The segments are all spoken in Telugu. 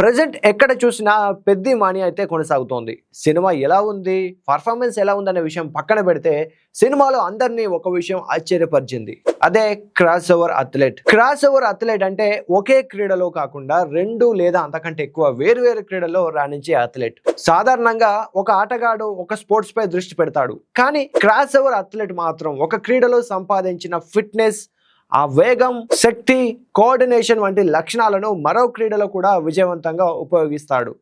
ప్రెజెంట్ ఎక్కడ చూసినా పెద్ద మాని అయితే కొనసాగుతోంది. సినిమా ఎలా ఉంది, పర్ఫార్మెన్స్ ఎలా ఉందనే విషయం పక్కన పెడితే సినిమాలో అందరినీ ఒక విషయం ఆశ్చర్యపరిచింది. అదే cross over athlete. Cross over athlete అంటే ఒకే క్రీడలో కాకుండా రెండు లేదా అంతకంటే ఎక్కువ వేరు క్రీడల్లో రాణించే అథ్లెట్. సాధారణంగా ఒక ఆటగాడు ఒక స్పోర్ట్స్ పై దృష్టి పెడతాడు, కానీ క్రాస్ ఓవర్ అథ్లెట్ మాత్రం ఒక క్రీడలో సంపాదించిన ఫిట్నెస్, ఆ వేగం, శక్తి, కోఆర్డినేషన్ వంటి లక్షణాలను మరో క్రీడలో కూడా విజయవంతంగా ఉపయోగిస్తాడు,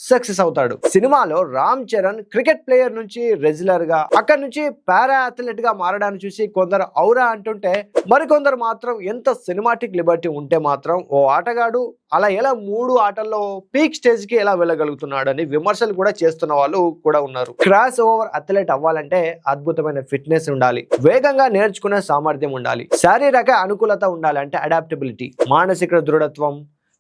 సక్సెస్ అవుతాడు. సినిమాలో రామ్ చరణ్ క్రికెట్ ప్లేయర్ నుంచి రెజ్లర్ గా, అక్కడి నుంచి పారా అథ్లెట్ గా మారడాన్ని చూసి కొందరు ఔరా అంటుంటే, మరికొందరు మాత్రం ఎంత సినిమాటిక్ లిబర్టీ ఉంటే మాత్రం ఓ ఆటగాడు అలా ఎలా 3 ఆటల్లో పీక్ స్టేజ్ కి ఎలా వెళ్ళగలుగుతున్నాడు అని విమర్శలు కూడా చేస్తున్న వాళ్ళు కూడా ఉన్నారు. క్రాస్ ఓవర్ అథ్లెట్ అవ్వాలంటే అద్భుతమైన ఫిట్నెస్ ఉండాలి, వేగంగా నేర్చుకునే సామర్థ్యం ఉండాలి, శారీరక అనుకూలత ఉండాలి అంటే అడాప్టబిలిటీ, మానసిక దృఢత్వం,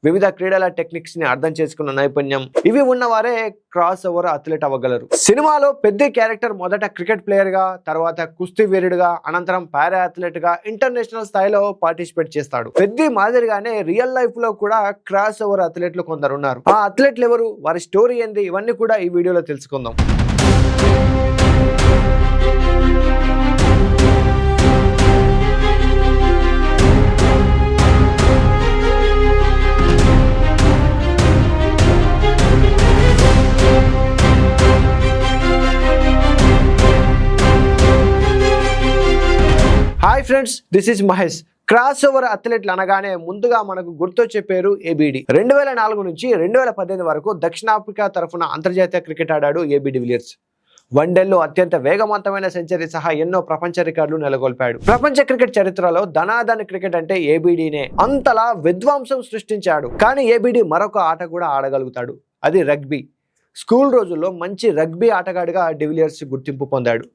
వివిధ క్రీడల టెక్నిక్స్ ని అర్థం చేసుకున్న నైపుణ్యం, ఇవి ఉన్నవారే క్రాస్ ఓవర్ అథ్లెట్ అవ్వగలరు. సినిమాలో పెద్ద క్యారెక్టర్ మొదట క్రికెట్ ప్లేయర్ గా, తర్వాత కుస్తీ వీరుడుగా, అనంతరం పారా అథ్లెట్ గా ఇంటర్నేషనల్ స్థాయిలో పార్టిసిపేట్ చేస్తాడు. పెద్ద మాదిరిగానే రియల్ లైఫ్ లో కూడా క్రాస్ ఓవర్ అథ్లెట్లు కొందరు ఉన్నారు. ఆ అథ్లెట్లు ఎవరు, వారి స్టోరీ ఏంది, ఇవన్నీ కూడా ఈ వీడియోలో తెలుసుకుందాం. Hi friends, this is Mahesh. Cross over అథ్లెట్లు అనగానే ముందుగా మనకు గుర్తొచ్చే పేరు ఏబిడి. 2004 నుంచి 2018 వరకు దక్షిణాఫ్రికా తరఫున అంతర్జాతీయ క్రికెట్ ఆడాడు ఏబి డివిలియర్స్. వన్డేల్లో అత్యంత వేగవంతమైన సెంచరీ సహా ఎన్నో ప్రపంచ రికార్డులు నెలకొల్పాడు. ప్రపంచ క్రికెట్ చరిత్రలో ధనాధన క్రికెట్ అంటే ఏబిడినే. అంతలా విధ్వంసం సృష్టించాడు. కానీ ఏబిడి మరొక ఆట కూడా ఆడగలుగుతాడు, అది రగ్బీ. స్కూల్ రోజుల్లో మంచి రగ్బీ ఆటగాడిగా డివిలియర్స్ గుర్తింపు పొందాడు.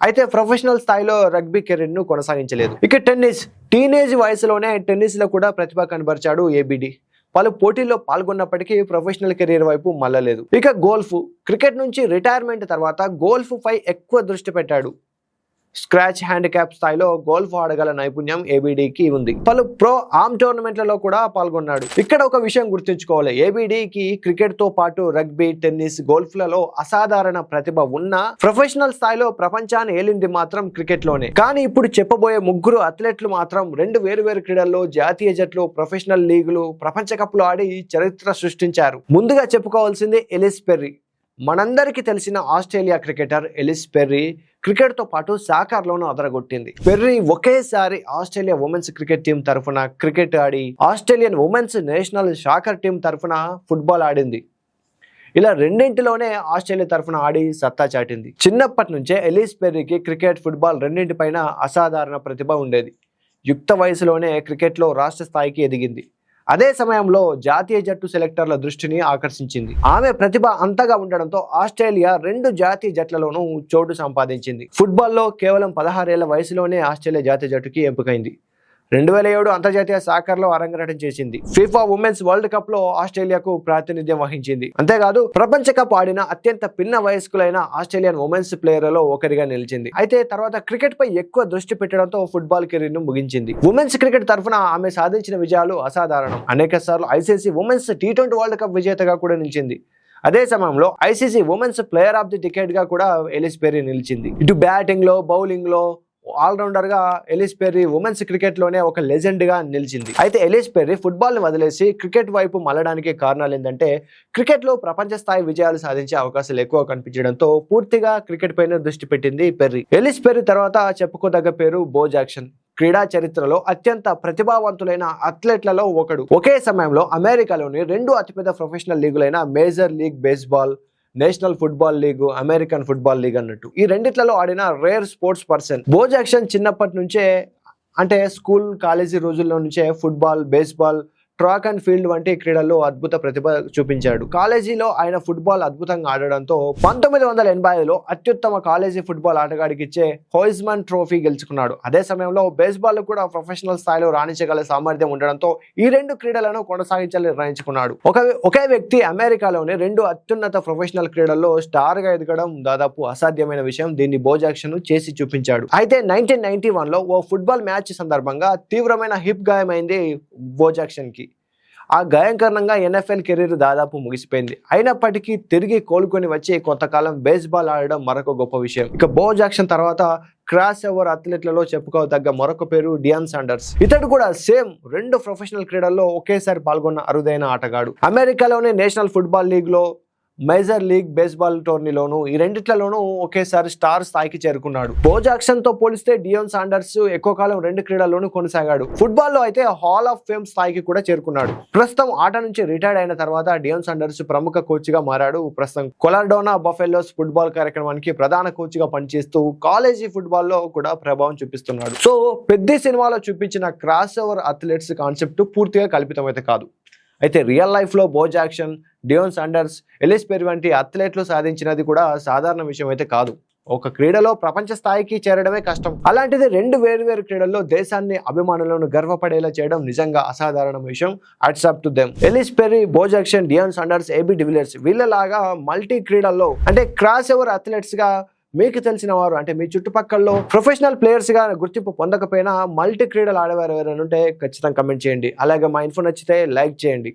అయితే ప్రొఫెషనల్ స్థాయిలో రగ్బీ కెరీర్ ను కొనసాగించలేదు. ఇక టెన్నిస్, టీనేజ్ వయసులోనే టెన్నిస్ లో కూడా ప్రతిభ కనబరిచాడు ఏబిడి. పలు పోటీల్లో పాల్గొన్నప్పటికీ ప్రొఫెషనల్ కెరీర్ వైపు మళ్ళలేదు. ఇక గోల్ఫ్, క్రికెట్ నుంచి రిటైర్మెంట్ తర్వాత గోల్ఫ్ పై ఎక్కువ దృష్టి పెట్టాడు. స్క్రాచ్ హ్యాండిక్యాప్ స్థాయిలో గోల్ఫ్ ఆడగల నైపుణ్యం ఏబిడికి ఉంది. పలు ప్రో ఆర్మ్ టోర్నమెంట్లలో కూడా పాల్గొన్నాడు. ఇక్కడ ఒక విషయం గుర్తుంచుకోవాలి, ఏబిడికి క్రికెట్ తో పాటు రగ్బీ, టెన్నిస్, గోల్ఫ్ లలో అసాధారణ ప్రతిభ ఉన్నా ప్రొఫెషనల్ స్థాయిలో ప్రపంచాన్ని ఏలింది మాత్రం క్రికెట్ లోనే. కానీ ఇప్పుడు చెప్పబోయే ముగ్గురు అథ్లెట్లు మాత్రం 2 వేరు క్రీడల్లో, జాతీయ జట్లు, ప్రొఫెషనల్ లీగులు, ప్రపంచ కప్లు ఆడి చరిత్ర సృష్టించారు. ముందుగా చెప్పుకోవాల్సింది ఎలిస్ పెర్రీ. మనందరికీ తెలిసిన Australia cricketer Ellyse Perry cricket తో పాటు సాకర్ లోనూ అదరగొట్టింది. పెర్రీ ఒకేసారి ఆస్ట్రేలియా ఉమెన్స్ క్రికెట్ టీం తరఫున క్రికెట్ ఆడి, Australian women's national soccer team తరఫున ఫుట్బాల్ ఆడింది. ఇలా రెండింటిలోనే ఆస్ట్రేలియా తరఫున ఆడి సత్తా చాటింది. చిన్నప్పటి నుంచే ఎలిస్ పెర్రీకి క్రికెట్, ఫుట్బాల్ రెండింటిపైన అసాధారణ ప్రతిభ ఉండేది. యుక్త వయసులోనే క్రికెట్లో రాష్ట్ర స్థాయికి ఎదిగింది. అదే సమయంలో జాతీయ జట్టు సెలెక్టర్ల దృష్టిని ఆకర్షించింది. ఆమె ప్రతిభ అంతగా ఉండడంతో ఆస్ట్రేలియా 2 జాతీయ జట్లలోనూ చోటు సంపాదించింది. ఫుట్బాల్లో కేవలం 16 ఏళ్ల వయసులోనే ఆస్ట్రేలియా జాతీయ జట్టుకి ఎంపికైంది. 2007 అంతర్జాతీయ సాకర్లో అరంగేట్రం చేసింది. ఫిఫా ఉమెన్స్ వరల్డ్ కప్ లో ఆస్ట్రేలియాకు ప్రాతినిధ్యం వహించింది. అంతేకాదు ప్రపంచ కప్ ఆడిన అత్యంత పిన్న వయస్కులైన ఆస్ట్రేలియన్ ఉమెన్స్ ప్లేయర్లలో ఒకరిగా నిలిచింది. అయితే తర్వాత క్రికెట్ పై ఎక్కువ దృష్టి పెట్టడంతో ఫుట్బాల్ కెరీర్ ను ముగించింది. ఉమెన్స్ క్రికెట్ తరఫున ఆమె సాధించిన విజయాలు అసాధారణం. అనేక సార్లు ICC women's T20 world cup విజేతగా కూడా నిలిచింది. అదే సమయంలో ICC women's player of the decade గా కూడా ఎలిస్ పెర్రీ నిలిచింది. ఇటు బ్యాటింగ్ లో, బౌలింగ్ లో ఆల్రౌండర్ గా ఎలిస్ పెర్రీ ఉమెన్స్ క్రికెట్ లోనే ఒక లెజెండ్ గా నిలిచింది. అయితే ఎలిస్ పెర్రీ ఫుట్బాల్ ని వదిలేసి క్రికెట్ వైపు మళ్ళడానికి కారణాలు ఏంటంటే, క్రికెట్ లో ప్రపంచ స్థాయి విజయాలు సాధించే అవకాశాలు ఎక్కువ కనిపించడంతో పూర్తిగా క్రికెట్ పైన దృష్టి పెట్టింది పెర్రీ. ఎలిస్ పెర్రీ తర్వాత చెప్పుకోదగ్గ పేరు బో జాక్సన్. క్రీడా చరిత్రలో అత్యంత ప్రతిభావంతులైన అథ్లెట్లలో ఒకడు. ఒకే సమయంలో అమెరికాలోని 2 అతిపెద్ద ప్రొఫెషనల్ లీగులైన major league baseball, national football league, American football league అన్నట్టు ఈ రెండిట్లలో ఆడిన rare sports person. Bo Jackson చిన్నప్పటి నుంచే, అంటే స్కూల్, కాలేజీ రోజుల్లో నుంచే football, baseball, track and field వంటి క్రీడల్లో అద్భుత ప్రతిభ చూపించాడు. కాలేజీలో ఆయన ఫుట్బాల్ అద్భుతంగా ఆడడంతో 1985లో అత్యుత్తమ కాలేజీ ఫుట్బాల్ ఆటగాడికి ఇచ్చే హోయిజ్మన్ ట్రోఫీ గెలుచుకున్నాడు. అదే సమయంలో బేస్బాల్ కూడా ప్రొఫెషనల్ స్థాయిలో రాణించగల సామర్థ్యం ఉండడంతో ఈ 2 క్రీడలను కొనసాగించాలని నిర్ణయించుకున్నాడు. ఒకే వ్యక్తి అమెరికాలోని 2 అత్యున్నత ప్రొఫెషనల్ క్రీడల్లో స్టార్ గా ఎదగడం దాదాపు అసాధ్యమైన విషయం. దీన్ని బో జాక్సన్ చేసి చూపించాడు. అయితే 1991లో ఓ ఫుట్బాల్ మ్యాచ్ సందర్భంగా తీవ్రమైన హిప్ గాయమైంది బో జాక్సన్ కి. ఆ గాయం కారణంగా NFL కెరీర్ దాదాపు ముగిసిపోయింది. అయినప్పటికీ తిరిగి కోలుకొని వచ్చి కొంతకాలం బేస్బాల్ ఆడడం మరొక గొప్ప విషయం. ఇక బో జాక్సన్ తర్వాత క్రాస్ ఓవర్ అథ్లెట్లలో చెప్పుకోదగ్గ మరొక పేరు డియాన్ సాండర్స్. ఇతడు కూడా సేమ్ 2 ప్రొఫెషనల్ క్రీడల్లో ఒకేసారి పాల్గొన్న అరుదైన ఆటగాడు. అమెరికాలోని నేషనల్ ఫుట్బాల్ లీగ్ లో, మేజర్ లీగ్ బేస్బాల్ టోర్నీలోను ఈ రెండిట్లలోనూ ఒకేసారి స్టార్ స్థాయికి చేరుకున్నాడు. బో జాక్సన్ తో పోలిస్తే డియాన్ సాండర్స్ ఎక్కువ కాలం 2 క్రీడల్లోనూ కొనసాగాడు. ఫుట్బాల్ లో అయితే హాల్ ఆఫ్ ఫేమ్ స్థాయికి కూడా చేరుకున్నాడు. ప్రస్తుతం ఆట నుంచి రిటైర్డ్ అయిన తర్వాత డియాన్ సాండర్స్ ప్రముఖ కోచ్ గా మారాడు. ప్రస్తుతం కొలరాడోనా బఫెలోస్ ఫుట్బాల్ కార్యక్రమానికి ప్రధాన కోచ్ గా పనిచేస్తూ కాలేజీ ఫుట్బాల్ లో కూడా ప్రభావం చూపిస్తున్నాడు. సో పెద్ద సినిమాలో చూపించిన క్రాస్ ఓవర్ అథ్లెట్స్ కాన్సెప్ట్ పూర్తిగా కల్పితం అయితే కాదు. అయితే రియల్ లైఫ్ లో బో Jackson, Deion sanders, Ellis peri వంటి అథ్లెట్లు సాధించినది కూడా సాధారణ విషయం అయితే కాదు. ఒక క్రీడలో ప్రపంచ స్థాయికి చేరడమే కష్టం. అలాంటిది 2 వేరు క్రీడల్లో దేశాన్ని, అభిమానులను గర్వపడేలా చేయడం నిజంగా అసాధారణ విషయం. Hats off to them. Ellyse Perry, Bo Jackson, Deion Sanders, AB de Villiers వీళ్ళలాగా మల్టీ క్రీడల్లో అంటే క్రాస్ ఓవర్ అథ్లెట్స్ గా మీకు తెలిసిన వారు అంటే మీ చుట్టుపక్కలలో ప్రొఫెషనల్ ప్లేయర్స్ గా గుర్తింపు పొందకపోయినా మల్టీ క్రీడలు ఆడేవారు ఎవరైనా ఉంటే ఖచ్చితంగా కమెంట్ చేయండి. అలాగే మా ఇన్ఫో నచ్చితే లైక్ చేయండి.